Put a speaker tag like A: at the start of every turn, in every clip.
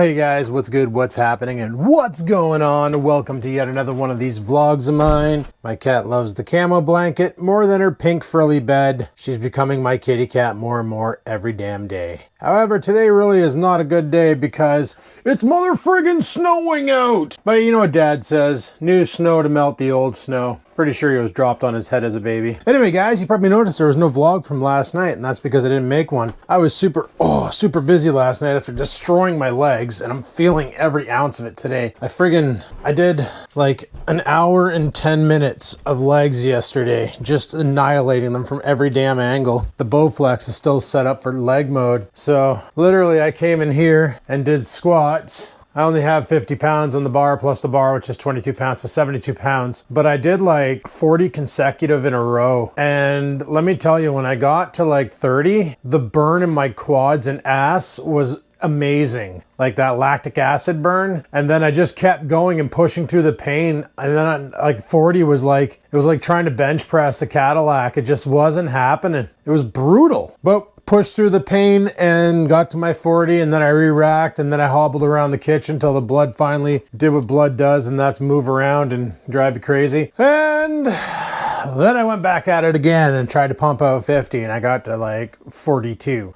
A: Hey guys, what's good, what's happening, and what's going on? Welcome to yet another one of these vlogs of mine. My cat loves the camo blanket more than her pink frilly bed. She's becoming my kitty cat more and more every damn day. However, today really is not a good day because it's mother friggin' snowing out. But you know what Dad says, new snow to melt the old snow. Pretty sure he was dropped on his head as a baby. Anyway guys, you probably noticed there was no vlog from last night, and that's because I didn't make one. I was super busy last night after destroying my legs, and I'm feeling every ounce of it today. I did like an hour and 10 minutes of legs yesterday, just annihilating them from every damn angle. The Bowflex is still set up for leg mode. So literally I came in here and did squats. I only have 50 pounds on the bar plus the bar, which is 22 pounds, so 72 pounds. But I did like 40 consecutive in a row. And let me tell you, when I got to like 30, the burn in my quads and ass was amazing. Like that lactic acid burn. And then I just kept going and pushing through the pain. And then like 40 was like, it was like trying to bench press a Cadillac. It just wasn't happening. It was brutal. But pushed through the pain and got to my 40, and then I re-racked, and then I hobbled around the kitchen till the blood finally did what blood does, and that's move around and drive you crazy. And then I went back at it again and tried to pump out 50, and I got to like 42.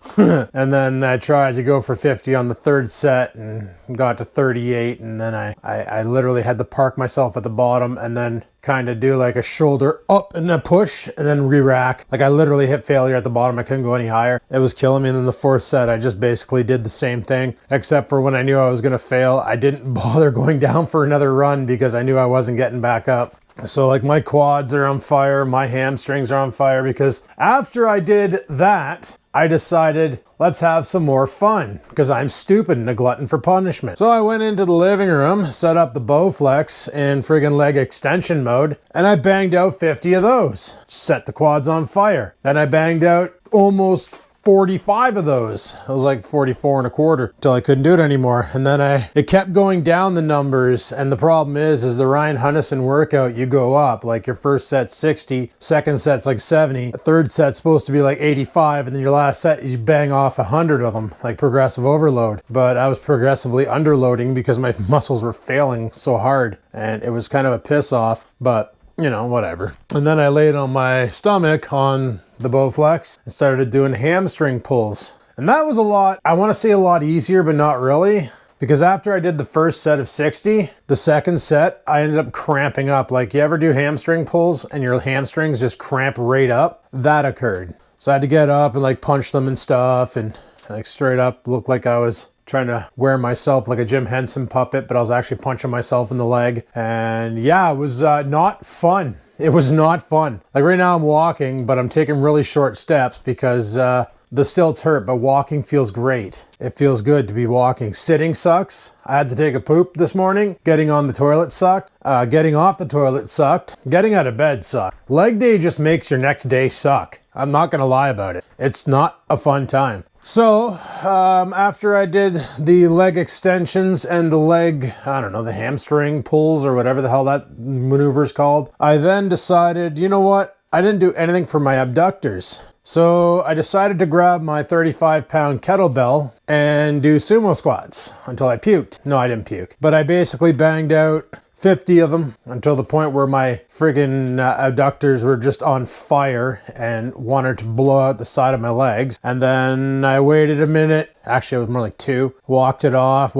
A: And then I tried to go for 50 on the third set and got to 38, and then I literally had to park myself at the bottom and then kind of do like a shoulder up and a push and then re-rack. Like I literally hit failure at the bottom. I couldn't go any higher. It was killing me. And then the fourth set, I just basically did the same thing, except for when I knew I was going to fail, I didn't bother going down for another run because I knew I wasn't getting back up. So like my quads are on fire, my hamstrings are on fire, because after I did that, I decided let's have some more fun because I'm stupid and a glutton for punishment. So I went into the living room, set up the Bowflex in friggin' leg extension mode, and I banged out 50 of those. Set the quads on fire. Then I banged out almost 45 of those. It was like 44 and a quarter until I couldn't do it anymore. And then it kept going down the numbers. And the problem is the Ryan Hunnison workout, you go up. Like your first set's 60, second set's like 70, the third set's supposed to be like 85, and then your last set, you bang off 100 of them, like progressive overload. But I was progressively underloading because my muscles were failing so hard. And it was kind of a piss off, but you know, whatever. And then I laid on my stomach on the Bowflex and started doing hamstring pulls. And that was a lot, I want to say a lot easier, but not really. Because after I did the first set of 60, the second set, I ended up cramping up. Like you ever do hamstring pulls and your hamstrings just cramp right up? That occurred. So I had to get up and like punch them and stuff, and like straight up looked like I was trying to wear myself like a Jim Henson puppet, but I was actually punching myself in the leg. And yeah, it was not fun. It was not fun. Like right now I'm walking, but I'm taking really short steps because the stilts hurt, but walking feels great. It feels good to be walking. Sitting sucks. I had to take a poop this morning. Getting on the toilet sucked. Getting off the toilet sucked. Getting out of bed sucked. Leg day just makes your next day suck. I'm not gonna lie about it. It's not a fun time. So, after I did the leg extensions and the leg, I don't know, the hamstring pulls or whatever the hell that maneuver is called, I then decided, you know what? I didn't do anything for my abductors. So I decided to grab my 35-pound kettlebell and do sumo squats until I puked. No, I didn't puke. But I basically banged out 50 of them until the point where my friggin' abductors were just on fire and wanted to blow out the side of my legs. And then I waited a minute, actually it was more like 2, walked it off,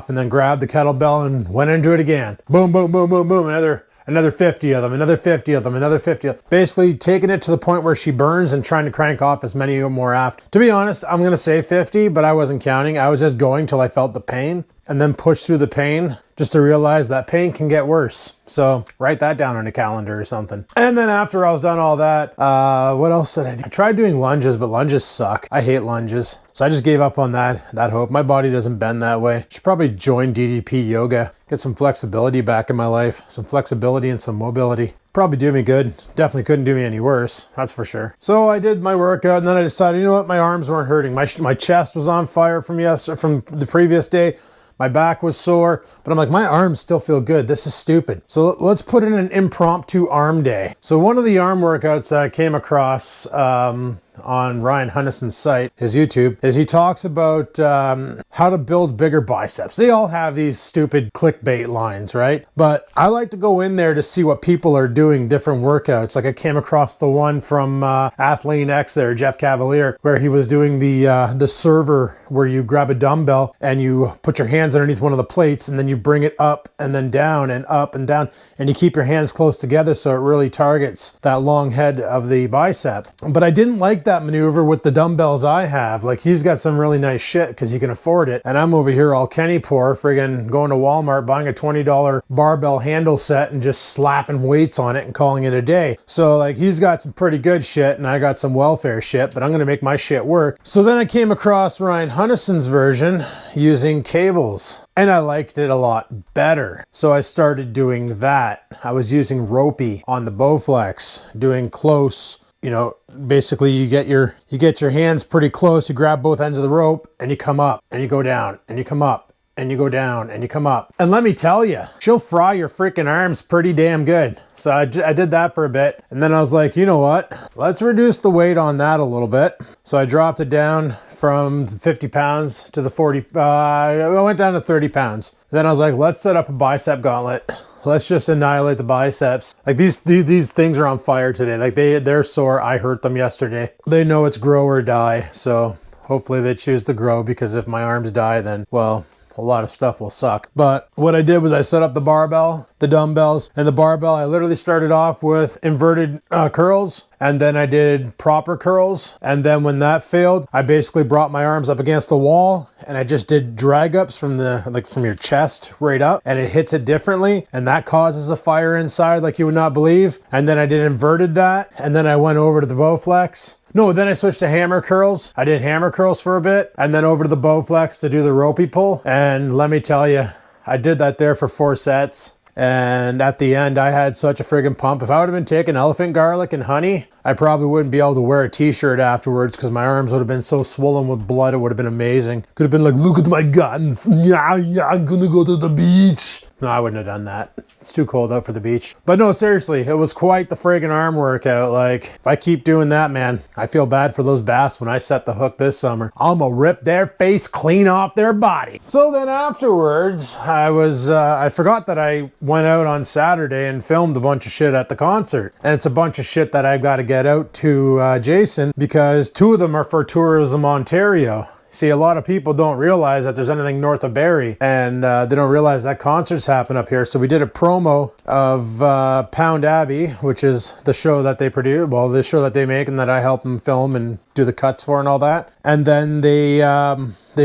A: and then grabbed the kettlebell and went into it again. Boom, boom, boom, boom, boom, another 50 of them, another 50 of them, another 50 of them. Basically taking it to the point where she burns and trying to crank off as many more after. To be honest, I'm gonna say 50, but I wasn't counting. I was just going till I felt the pain and then push through the pain just to realize that pain can get worse. So write that down on a calendar or something. And then after I was done all that, what else did I do? I tried doing lunges, but lunges suck. I hate lunges. So I just gave up on that hope. My body doesn't bend that way. Should probably join DDP yoga. Get some flexibility back in my life. Some flexibility and some mobility. Probably do me good. Definitely couldn't do me any worse. That's for sure. So I did my workout, and then I decided, you know what? My arms weren't hurting. My chest was on fire from the previous day. My back was sore, but I'm like, my arms still feel good. This is stupid. So let's put in an impromptu arm day. So one of the arm workouts that I came across on Ryan Hunnison's site, his YouTube, is he talks about how to build bigger biceps. They all have these stupid clickbait lines, right? But I like to go in there to see what people are doing, different workouts. Like I came across the one from Athlean X there, Jeff Cavalier, where he was doing the server where you grab a dumbbell and you put your hands underneath one of the plates and then you bring it up and then down and up and down, and you keep your hands close together so it really targets that long head of the bicep. But I didn't like that maneuver with the dumbbells I have. Like he's got some really nice shit because he can afford it, and I'm over here all Kenny poor, friggin' going to Walmart, buying a $20 barbell handle set and just slapping weights on it and calling it a day. So like he's got some pretty good shit and I got some welfare shit, but I'm gonna make my shit work. So then I came across Ryan Hunnison's version using cables, and I liked it a lot better. So I started doing that. I was using ropey on the Bowflex, doing close, you know, basically you get your hands pretty close, you grab both ends of the rope and you come up and you go down and you come up and you go down and you come up. And let me tell you, she'll fry your freaking arms pretty damn good. So I did that for a bit, and then I was like, you know what? Let's reduce the weight on that a little bit. So I dropped it down from 50 pounds to the 40, I went down to 30 pounds. Then I was like, let's set up a bicep gauntlet. Let's just annihilate the biceps. Like these things are on fire today. Like they're sore. I hurt them yesterday. They know it's grow or die. So hopefully they choose to grow, because if my arms die, then, well, a lot of stuff will suck. But what I did was I set up the barbell, the dumbbells, and the barbell. I literally started off with inverted curls, and then I did proper curls. And then when that failed, I basically brought my arms up against the wall and I just did drag ups from from your chest right up, and it hits it differently. And that causes a fire inside like you would not believe. And then I did inverted that. And then I went over to the Bowflex. No, then I switched to hammer curls. I did hammer curls for a bit, and then over to the Bowflex to do the ropey pull. And let me tell you, I did that there for 4 sets. And at the end, I had such a friggin' pump. If I would have been taking elephant garlic and honey, I probably wouldn't be able to wear a t-shirt afterwards, because my arms would have been so swollen with blood. It would have been amazing. Could have been like, look at my guns. Yeah, I'm gonna go to the beach. No, I wouldn't have done that. It's too cold out for the beach. But no, seriously, it was quite the friggin' arm workout. Like, if I keep doing that, man, I feel bad for those bass when I set the hook this summer. I'm gonna rip their face clean off their body. So then afterwards, I forgot that I went out on Saturday and filmed a bunch of shit at the concert. And it's a bunch of shit that I've got to get out to Jason, because 2 of them are for Tourism Ontario. See, a lot of people don't realize that there's anything north of Barrie, and they don't realize that concerts happen up here. So we did a promo of Pound Abbey, which is the show that they produce, well, the show that they make and that I help them film and do the cuts for and all that. And then they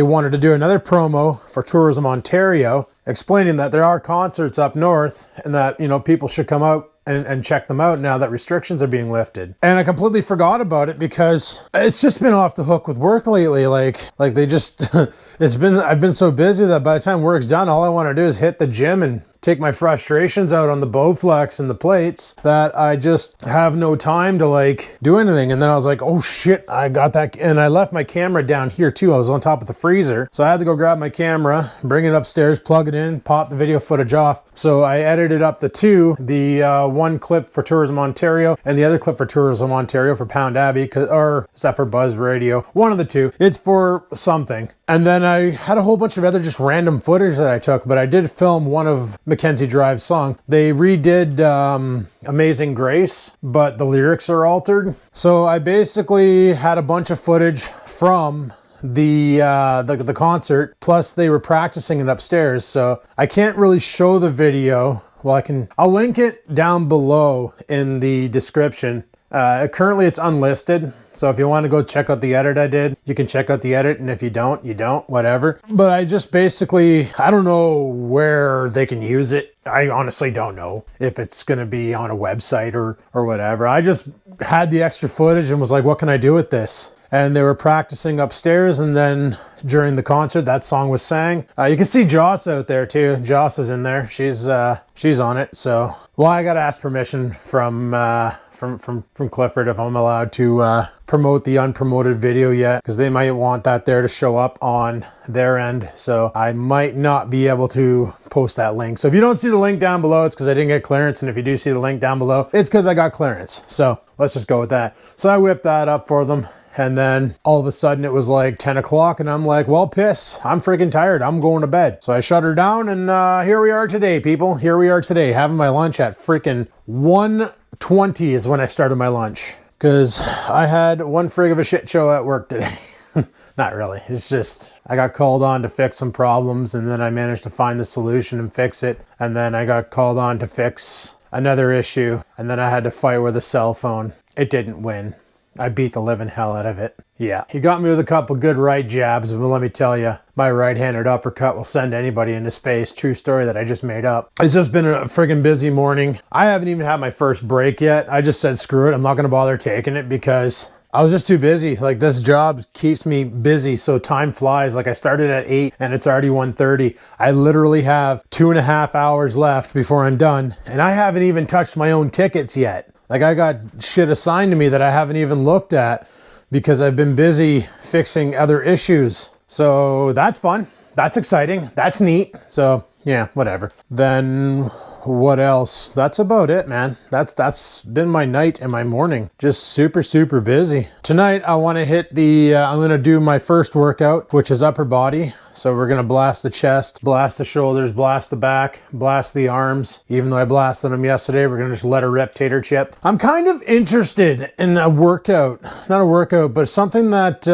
A: wanted to do another promo for Tourism Ontario, explaining that there are concerts up north and that, you know, people should come out and check them out now that restrictions are being lifted. And I completely forgot about it because it's just been off the hook with work lately. Like they just, I've been so busy that by the time work's done, all I want to do is hit the gym and take my frustrations out on the Bowflex and the plates, that I just have no time to like do anything. And then I was like, oh shit, I got that. And I left my camera down here too. I was on top of the freezer. So I had to go grab my camera, bring it upstairs, plug it in, pop the video footage off. So I edited up the 2, the one clip for Tourism Ontario and the other clip for Tourism Ontario for Pound Abbey, or is that for Buzz Radio? One of the 2. It's for something. And then I had a whole bunch of other just random footage that I took, but I did film one of Mackenzie Drive's song. They redid Amazing Grace, but the lyrics are altered. So I basically had a bunch of footage from the concert, plus they were practicing it upstairs. So I can't really show the video. Well, I'll link it down below in the description. Currently it's unlisted, so if you want to go check out the edit I did, you can check out the edit, and if you don't, you don't, whatever. But I just basically, I don't know where they can use it. I honestly don't know if it's going to be on a website or whatever. I just had the extra footage and was like, what can I do with this? And they were practicing upstairs, and then during the concert, that song was sang. You can see Joss out there too. Joss is in there. She's on it. So, well, I got to ask permission from Clifford if I'm allowed to promote the unpromoted video yet because they might want that there to show up on their end. So I might not be able to post that link. So if you don't see the link down below, it's because I didn't get clearance. And if you do see the link down below, it's because I got clearance. So let's just go with that. So I whipped that up for them. And then all of a sudden it was like 10 o'clock and I'm like, well, piss, I'm freaking tired. I'm going to bed. So I shut her down and here we are today, people. Here we are today having my lunch at freaking 1:20 is when I started my lunch. Because I had one frig of a shit show at work today. Not really. It's just, I got called on to fix some problems and then I managed to find the solution and fix it. And then I got called on to fix another issue. And then I had to fight with a cell phone. It didn't win. I beat the living hell out of it. Yeah, he got me with a couple good right jabs, but let me tell you, my right-handed uppercut will send anybody into space. True story that I just made up. It's just been a friggin' busy morning. I haven't even had my first break yet. I just said, screw it, I'm not gonna bother taking it because I was just too busy. Like this job keeps me busy, so time flies. Like I started at 8 and it's already 1:30. I literally have 2.5 hours left before I'm done, and I haven't even touched my own tickets yet. Like I got shit assigned to me that I haven't even looked at because I've been busy fixing other issues. So that's fun. That's exciting. That's neat. So yeah, whatever. Then what else? That's about it, man. That's been my night and my morning. Just super, super busy. Tonight I want to hit the, I'm going to do my first workout, which is upper body. So we're going to blast the chest, blast the shoulders, blast the back, blast the arms. Even though I blasted them yesterday, we're going to just let a rep tater chip. I'm kind of interested in a workout, not a workout, but something that,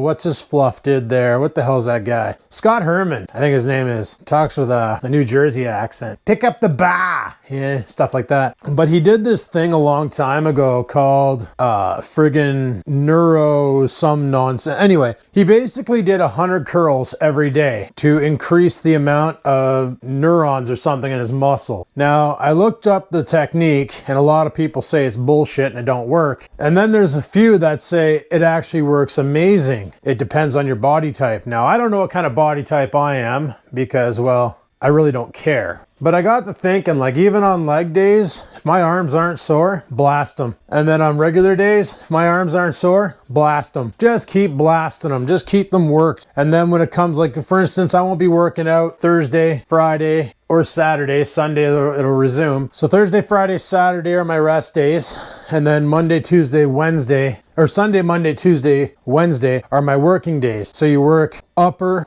A: what's his fluff did there? What the hell's that guy? Scott Herman, I think his name is. Talks with a New Jersey accent. Pick up the bah, yeah, stuff like that. But he did this thing a long time ago called friggin' neuro some nonsense. Anyway, he basically did 100 curls every day to increase the amount of neurons or something in his muscle. Now, I looked up the technique and a lot of people say it's bullshit and it don't work. And then there's a few that say it actually works amazing. It depends on your body type. Now, I don't know what kind of body type I am because, well, I really don't care. But I got to thinking, like, even on leg days, if my arms aren't sore, blast them. And then on regular days, if my arms aren't sore, blast them. Just keep blasting them. Just keep them worked. And then when it comes, like, for instance, I won't be working out Thursday, Friday, or Saturday. Sunday it'll resume. So Thursday, Friday, Saturday are my rest days. And then Monday, Tuesday, Wednesday, or Sunday, Monday, Tuesday, Wednesday are my working days. So you work upper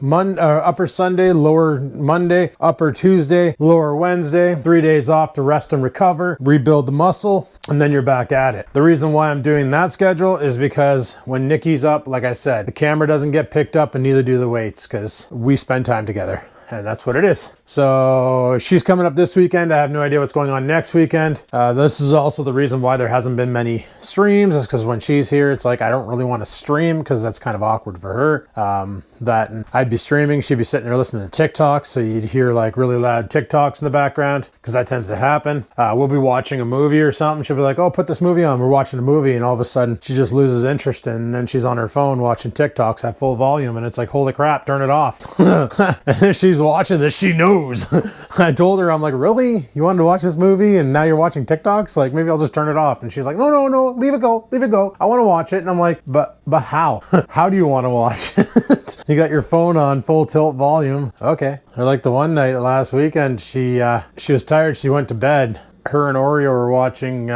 A: Sunday, lower Monday, upper Tuesday, lower Wednesday, 3 days off to rest and recover, rebuild the muscle, and then you're back at it. The reason why I'm doing that schedule is because when Nikki's up, like I said, the camera doesn't get picked up and neither do the weights because we spend time together. And that's what it is. So she's coming up this weekend. I have no idea what's going on next weekend. This is also the reason why there hasn't been many streams, is because when she's here, it's like I don't really want to stream because that's kind of awkward for her. And I'd be streaming, she'd be sitting there listening to TikToks, so you'd hear like really loud TikToks in the background because that tends to happen. We'll be watching a movie or something. She'll be like, oh, put this movie on. We're watching a movie, and all of a sudden she just loses interest, and then she's on her phone watching TikToks at full volume, and it's like, holy crap, turn it off. And she's watching this, she knows. I told her, I'm like, really? You wanted to watch this movie and now you're watching TikToks? Like, maybe I'll just turn it off. And she's like, no, leave it go. I want to watch it. And I'm like, but how? How do you want to watch it? You got your phone on full tilt volume. Okay. Or like the one night last weekend, she was tired. She went to bed. Her and Oreo were watching,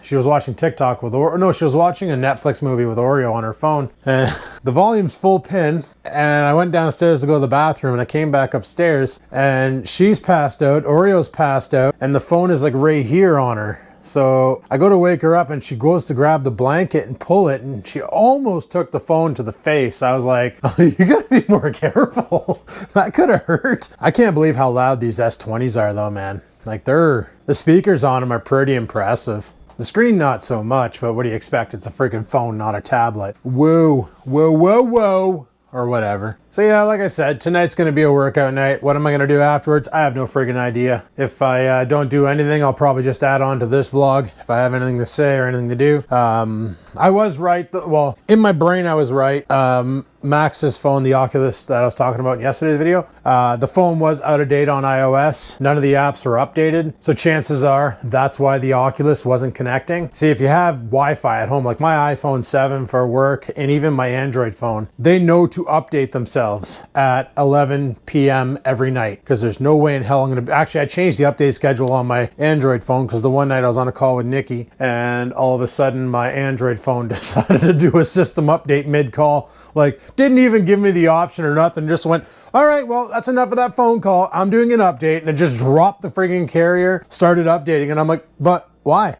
A: she was watching TikTok with Oreo. No, she was watching a Netflix movie with Oreo on her phone. And the volume's full pin. And I went downstairs to go to the bathroom and I came back upstairs and she's passed out. Oreo's passed out. And the phone is like right here on her. So I go to wake her up and she goes to grab the blanket and pull it. And she almost took the phone to the face. I was like, oh, you gotta be more careful. That could have hurt. I can't believe how loud these S20s are though, man. Like the speakers on them are pretty impressive. The screen not so much, but what do you expect? It's a freaking phone, not a tablet. Whoa, or whatever. So yeah, like I said, tonight's going to be a workout night. What am I going to do afterwards? I have no friggin' idea. If I don't do anything, I'll probably just add on to this vlog if I have anything to say or anything to do. I was right. Well, in my brain, I was right. Max's phone, the Oculus that I was talking about in yesterday's video, the phone was out of date on iOS. None of the apps were updated. So chances are that's why the Oculus wasn't connecting. See, if you have Wi-Fi at home, like my iPhone 7 for work and even my Android phone, they know to update themselves at 11 p.m. every night because there's no way in hell I'm going to... Actually, I changed the update schedule on my Android phone because the one night I was on a call with Nikki and all of a sudden my Android phone decided to do a system update mid-call. Like, didn't even give me the option or nothing, just went, all right, well, that's enough of that phone call. I'm doing an update, and it just dropped the friggin' carrier, started updating, and I'm like, but why?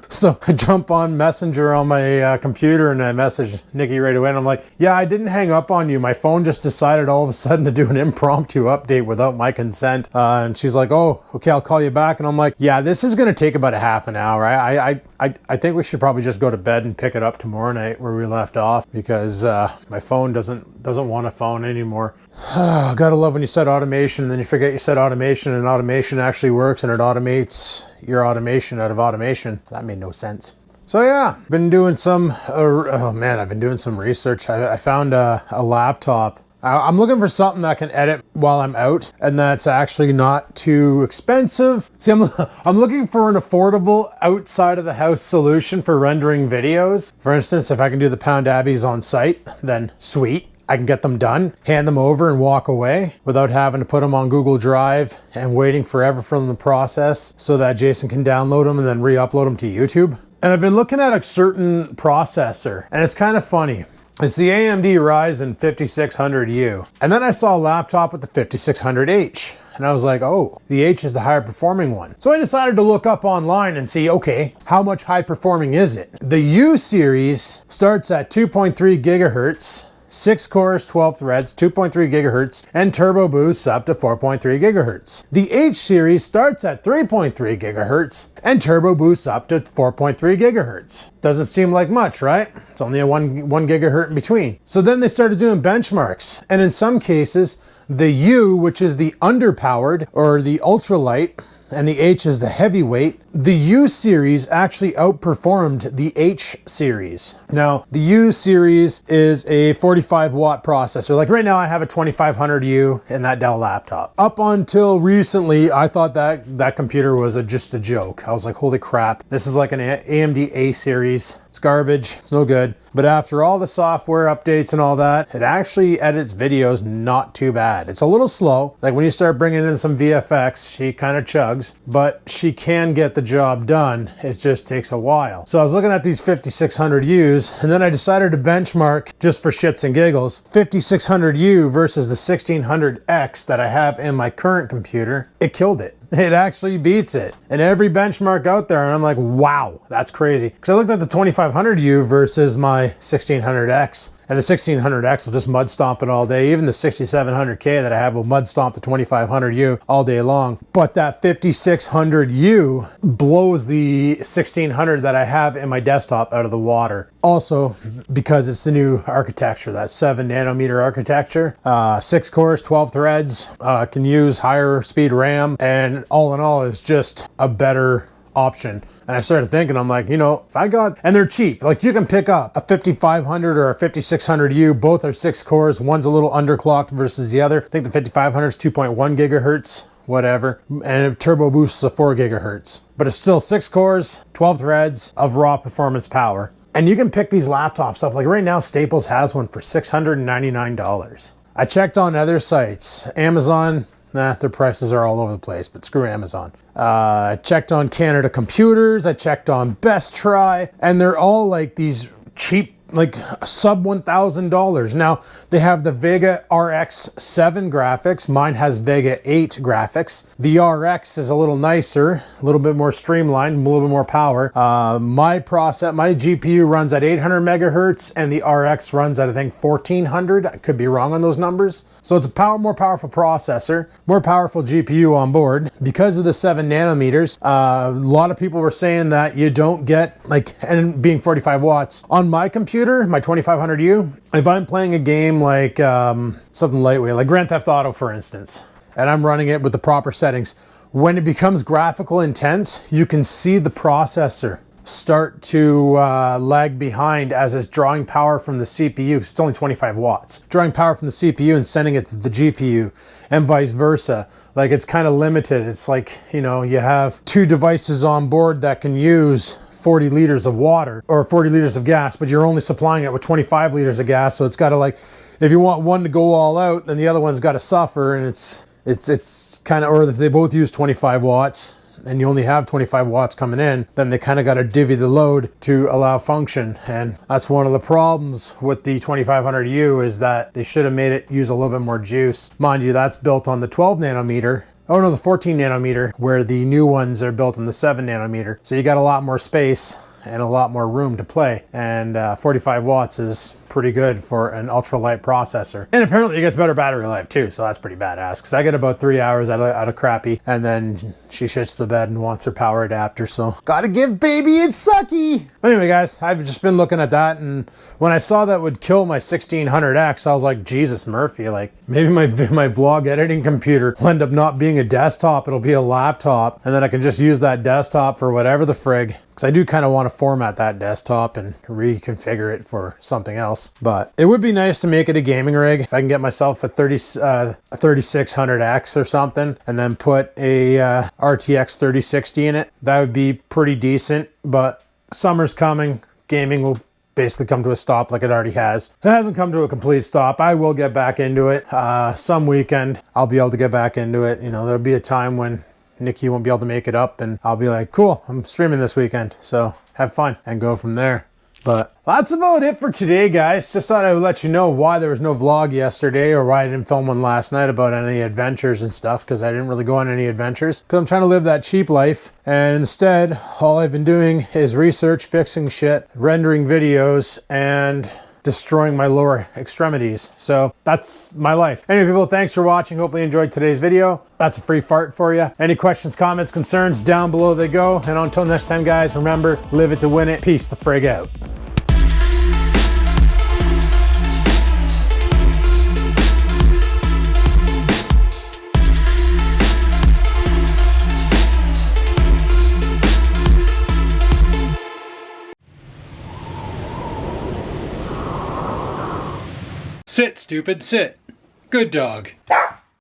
A: So I jump on Messenger on my computer and I message Nikki right away and I'm like, yeah, I didn't hang up on you. My phone just decided all of a sudden to do an impromptu update without my consent. And she's like, oh, okay, I'll call you back. And I'm like, yeah, this is going to take about a half an hour. I think we should probably just go to bed and pick it up tomorrow night where we left off because my phone doesn't want a phone anymore. Gotta love when you set automation and then you forget you set automation and automation actually works and it automates your automation out of automation. That made no sense. So yeah, been doing some, I've been doing some research. I found a laptop. I'm looking for something that can edit while I'm out and that's actually not too expensive. See, I'm looking for an affordable outside of the house solution for rendering videos. For instance, if I can do the Pound Abbeys on site, then sweet. I can get them done, hand them over and walk away without having to put them on Google Drive and waiting forever for them to process so that Jason can download them and then re-upload them to YouTube. And I've been looking at a certain processor and it's kind of funny. It's the AMD Ryzen 5600U. And then I saw a laptop with the 5600H. And I was like, oh, the H is the higher performing one. So I decided to look up online and see, okay, how much high performing is it? The U series starts at 2.3 gigahertz, 6 cores, 12 threads, 2.3 gigahertz, and turbo boosts up to 4.3 gigahertz. The H series starts at 3.3 gigahertz and turbo boosts up to 4.3 gigahertz. Doesn't seem like much, right? It's only a one gigahertz in between. So then they started doing benchmarks, and in some cases, the U, which is the underpowered or the ultralight, and the H is the heavyweight, the U series actually outperformed the H series. Now, the U series is a 45 watt processor. Like right now I have a 2500U in that Dell laptop. Up until recently, I thought that computer was just a joke. I was like, holy crap, this is like an AMD A series. It's garbage, it's no good. But after all the software updates and all that, it actually edits videos not too bad. It's a little slow. Like when you start bringing in some VFX, she kind of chugs, but she can get the job done. It just takes a while. So I was looking at these 5600Us and then I decided to benchmark just for shits and giggles 5600U versus the 1600X that I have in my current computer. It killed it. It actually beats it. And every benchmark out there, and I'm like, wow, that's crazy. Because I looked at the 2500U versus my 1600X, and the 1600X will just mud stomp it all day. Even the 6700K that I have will mud stomp the 2500U all day long. But that 5600U blows the 1600 that I have in my desktop out of the water. Also, because it's the new architecture, that 7 nanometer architecture, 6 cores, 12 threads, can use higher speed RAM, and all in all is just a better option. And I started thinking, I'm like, you know, if I got, and they're cheap, like you can pick up a 5500 or a 5600U, both are 6 cores, one's a little underclocked versus the other. I think the 5500 is 2.1 gigahertz, whatever, and it turbo boosts to 4 gigahertz. But it's still 6 cores, 12 threads of raw performance power. And you can pick these laptops up, like right now Staples has one for $699. I checked on other sites, Amazon, nah, their prices are all over the place, but screw Amazon. I checked on Canada Computers, I checked on Best Try, and they're all like these cheap, like sub $1,000. Now they have the Vega RX 7 graphics. Mine has Vega 8 graphics. The RX is a little nicer, a little bit more streamlined, a little bit more power. My GPU runs at 800 megahertz and the RX runs at I think 1400. I could be wrong on those numbers. So it's a more powerful processor, more powerful GPU on board. Because of the 7 nanometers, a lot of people were saying that you don't get like, and being 45 watts on my computer, computer, my 2500U, if I'm playing a game like something lightweight, like Grand Theft Auto, for instance, and I'm running it with the proper settings, when it becomes graphical intense, you can see the processor start to lag behind as it's drawing power from the CPU, because it's only 25 watts. Drawing power from the CPU and sending it to the GPU, and vice versa. Like, it's kind of limited. It's like, you know, you have two devices on board that can use 40 liters of water or 40 liters of gas, but you're only supplying it with 25 liters of gas. So it's got to, like, if you want one to go all out, then the other one's got to suffer, and it's kind of, or if they both use 25 watts and you only have 25 watts coming in, then they kind of got to divvy the load to allow function. And that's one of the problems with the 2500U, is that they should have made it use a little bit more juice. Mind you, that's built on the 12 nanometer. Oh no, the 14 nanometer, where the new ones are built on the 7 nanometer. So you got a lot more space and a lot more room to play. And 45 watts is pretty good for an ultralight processor. And apparently it gets better battery life too, so that's pretty badass. Because I get about 3 hours out of crappy, and then she shits the bed and wants her power adapter, so gotta give baby its sucky. Anyway guys, I've just been looking at that, and when I saw that would kill my 1600X, I was like, Jesus Murphy, like maybe my vlog editing computer will end up not being a desktop, it'll be a laptop, and then I can just use that desktop for whatever the frig. Because I do kind of want to format that desktop and reconfigure it for something else. But it would be nice to make it a gaming rig. If I can get myself a 3600X or something, and then put a RTX 3060 in it, that would be pretty decent. But summer's coming, gaming will basically come to a stop like it already has. It hasn't come to a complete stop. I will get back into it. Some weekend, I'll be able to get back into it. You know, there'll be a time when Nikki won't be able to make it up, and I'll be like, cool, I'm streaming this weekend, so have fun, and go from there. But that's about it for today, guys. Just thought I would let you know why there was no vlog yesterday, or why I didn't film one last night about any adventures and stuff, because I didn't really go on any adventures, because I'm trying to live that cheap life. And instead, all I've been doing is research, fixing shit, rendering videos, and destroying my lower extremities. So that's my life. Anyway, people, thanks for watching. Hopefully you enjoyed today's video. That's a free fart for you. Any questions, comments, concerns, down below they go. And until next time, guys, remember, live it to win it. Peace the frig out. Sit, stupid, sit. Good dog.